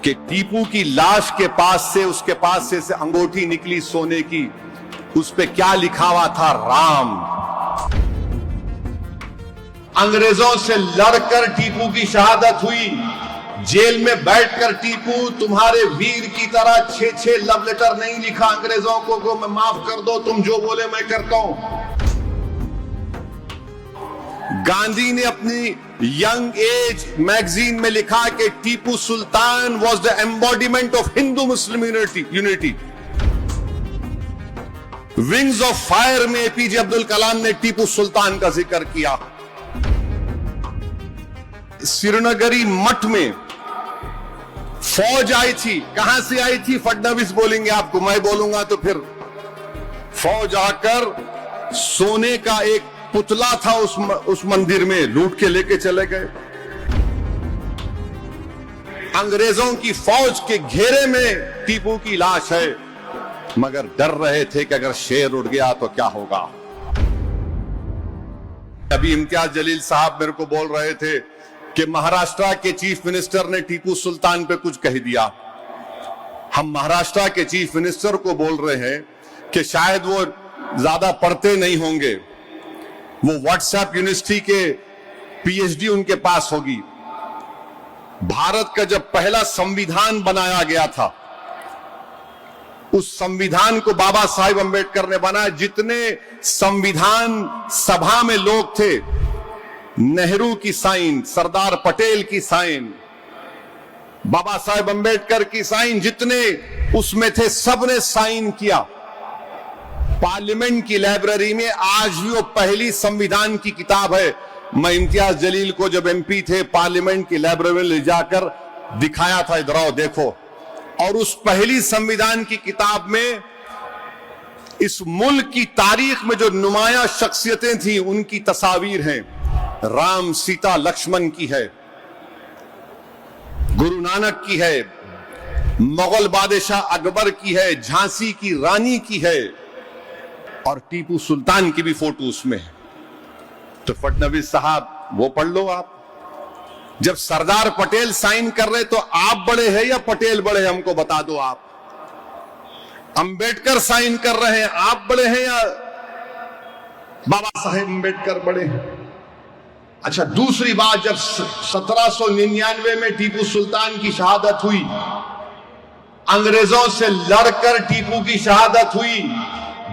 कि टीपू की लाश के पास से, उसके पास से अंगूठी निकली सोने की, उस पे क्या लिखा हुआ था? राम। अंग्रेजों से लड़कर टीपू की शहादत हुई। जेल में बैठकर टीपू तुम्हारे वीर की तरह 6-6 लव लेटर नहीं लिखा अंग्रेजों को मैं माफ कर दो, तुम जो बोले मैं करता हूं। गांधी ने अपनी यंग एज मैगजीन में लिखा कि Tipu Sultan was the embodiment of Hindu Muslim unity. Wings of fire में एपीजे अब्दुल कलाम ने टीपू सुल्तान का जिक्र किया। श्रीनगरी मठ में फौज आई थी। कहां से आई थी? फडणवीस बोलेंगे आपको, मैं बोलूंगा तो फिर। फौज आकर सोने का एक पुतला था उस मंदिर में, लूट के लेके चले गए। अंग्रेजों की फौज के घेरे में टीपू की लाश है, मगर डर रहे थे कि अगर शेर उड़ गया तो क्या होगा। अभी इम्तियाज जलील साहब मेरे को बोल रहे थे कि महाराष्ट्र के चीफ मिनिस्टर ने टीपू सुल्तान पे कुछ कह दिया। हम महाराष्ट्र के चीफ मिनिस्टर को बोल रहे हैं कि शायद वो ज्यादा पढ़ते नहीं होंगे, वो व्हाट्सएप यूनिवर्सिटी के पीएचडी उनके पास होगी। भारत का जब पहला संविधान बनाया गया था, उस संविधान को बाबा साहेब अंबेडकर ने बनाया। जितने संविधान सभा में लोग थे, नेहरू की साइन, सरदार पटेल की साइन, बाबा साहेब अंबेडकर की साइन, जितने उसमें थे सबने साइन किया। पार्लियामेंट की लाइब्रेरी में आज भी वो पहली संविधान की किताब है। मैं इम्तियाज जलील को जब एमपी थे, पार्लियामेंट की लाइब्रेरी में ले जाकर दिखाया था, इधर आओ देखो। और उस पहली संविधान की किताब में इस मुल्क की तारीख में जो नुमाया शख्सियतें थी उनकी तस्वीर हैं। राम, सीता, लक्ष्मण की है, गुरु नानक की है, मुगल बादशाह अकबर की है, झांसी की रानी की है, और टीपू सुल्तान की भी फोटो उसमें है। तो फडणवीस साहब वो पढ़ लो आप। जब सरदार पटेल साइन कर रहे तो आप बड़े हैं या पटेल बड़े हैं, हमको बता दो आप। अंबेडकर साइन कर रहे हैं, आप बड़े हैं या बाबा साहेब अंबेडकर बड़े हैं? अच्छा, दूसरी बात, जब 1799 में टीपू सुल्तान की शहादत हुई, अंग्रेजों से लड़कर टीपू की शहादत हुई।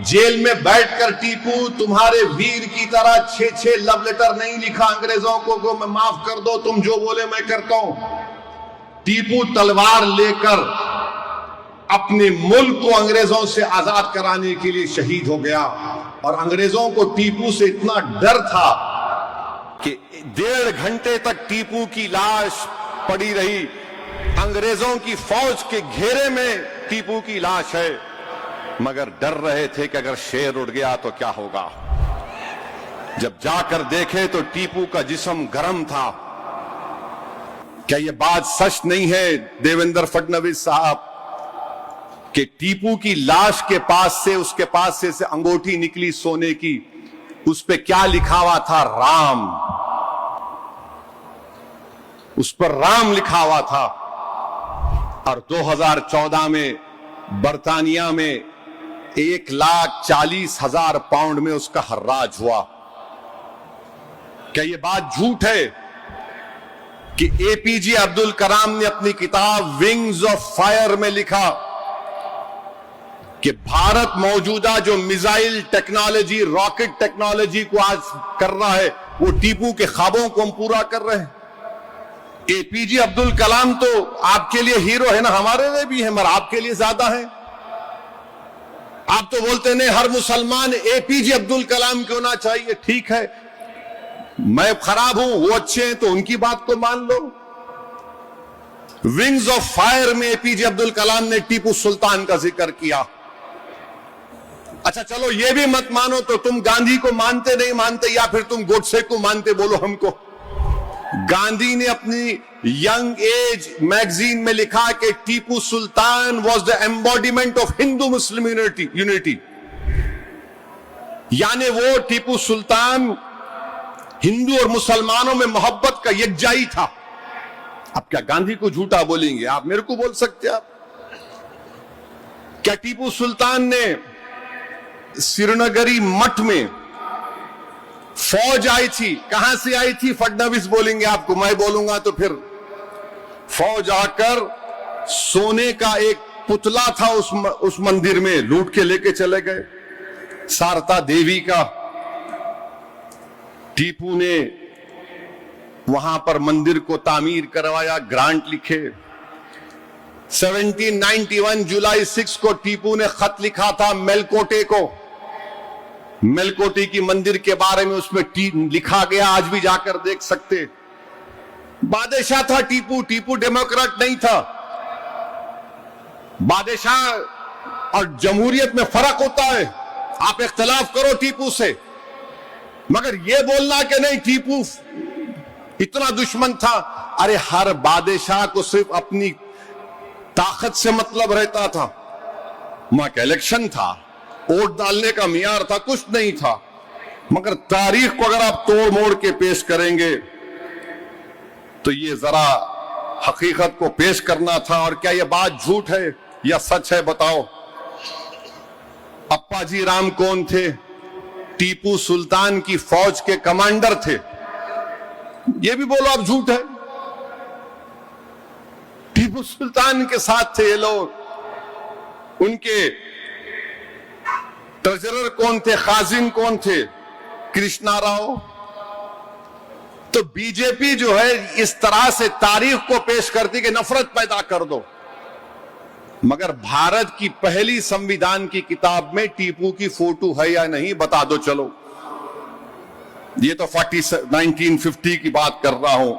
जेल में बैठकर टीपू तुम्हारे वीर की तरह 6-6 लव लेटर नहीं लिखा अंग्रेजों को मैं माफ कर दो, तुम जो बोले मैं करता हूं। टीपू तलवार लेकर अपने मुल्क को अंग्रेजों से आजाद कराने के लिए शहीद हो गया। और अंग्रेजों को टीपू से इतना डर था कि 1.5 घंटे तक टीपू की लाश पड़ी रही। अंग्रेजों की फौज के घेरे में टीपू की लाश है, मगर डर रहे थे कि अगर शेर उड़ गया तो क्या होगा। जब जाकर देखे तो टीपू का जिस्म गर्म था। क्या यह बात सच नहीं है देवेंद्र फडणवीस साहब कि टीपू की लाश के पास से, उसके पास से अंगूठी निकली सोने की, उस पे क्या लिखा हुआ था? राम। उस पर राम लिखा हुआ था। और 2014 में बर्तानिया में 1,40,000 पाउंड में उसका हर्राज हुआ। क्या यह बात झूठ है कि एपीजे अब्दुल कलाम ने अपनी किताब विंग्स ऑफ फायर में लिखा कि भारत मौजूदा जो मिसाइल टेक्नोलॉजी, रॉकेट टेक्नोलॉजी को आज कर रहा है, वो टीपू के ख्वाबों को हम पूरा कर रहे हैं। एपीजे अब्दुल कलाम तो आपके लिए हीरो है ना, हमारे लिए भी है, मगर आपके लिए ज्यादा है। आप तो बोलते नहीं हर मुसलमान एपीजे अब्दुल कलाम क्यों ना चाहिए। ठीक है, मैं खराब हूं, वो अच्छे हैं, तो उनकी बात को मान लो। विंग्स ऑफ फायर में एपीजे अब्दुल कलाम ने टीपू सुल्तान का जिक्र किया। अच्छा चलो, ये भी मत मानो तो तुम गांधी को मानते नहीं मानते, या फिर तुम गोडसे को मानते, बोलो हमको। गांधी ने अपनी यंग एज मैगजीन में लिखा कि Tipu Sultan was the embodiment of Hindu Muslim unity. यानी वो टीपू सुल्तान हिंदू और मुसलमानों में मोहब्बत का यकजाई था। आप क्या गांधी को झूठा बोलेंगे? आप मेरे को बोल सकते हैं? आप क्या टीपू सुल्तान ने श्रीनगरी मठ में फौज आई थी? कहां से आई थी? फडणवीस बोलेंगे आपको, मैं बोलूंगा तो फिर फौज आकर सोने का एक पुतला था उस मंदिर में लूट के लेके चले गए, शारदा देवी का। टीपू ने वहां पर मंदिर को तामीर करवाया, ग्रांट लिखे। 1791 जुलाई 6 को टीपू ने खत लिखा था मेलकोटे को। मेलकोटे की मंदिर के बारे में उसमें लिखा गया, आज भी जाकर देख सकते। बादशाह था टीपू, टीपू डेमोक्रेट नहीं था। बादशाह और जमहूरियत में फर्क होता है। आप इख्तिलाफ करो टीपू से, मगर यह बोलना कि नहीं टीपू इतना दुश्मन था। अरे हर बादशाह को सिर्फ अपनी ताकत से मतलब रहता था। वहां का इलेक्शन था, वोट डालने का मियार था, कुछ नहीं था। मगर तारीख को अगर आप तोड़ मोड़ के पेश करेंगे तो ये जरा हकीकत को पेश करना था। और क्या ये बात झूठ है या सच है? बताओ। अप्पाजी राम कौन थे? टीपू सुल्तान की फौज के कमांडर थे। ये भी बोलो आप झूठ है? टीपू सुल्तान के साथ थे ये लोग। उनके ट्रेजरर कौन थे? खाजिन कौन थे? कृष्णा राव। तो बीजेपी जो है इस तरह से तारीख को पेश करती कि नफरत पैदा कर दो। मगर भारत की पहली संविधान की किताब में टीपू की फोटो है या नहीं? बता दो। चलो, ये तो 1950 की बात कर रहा हूं।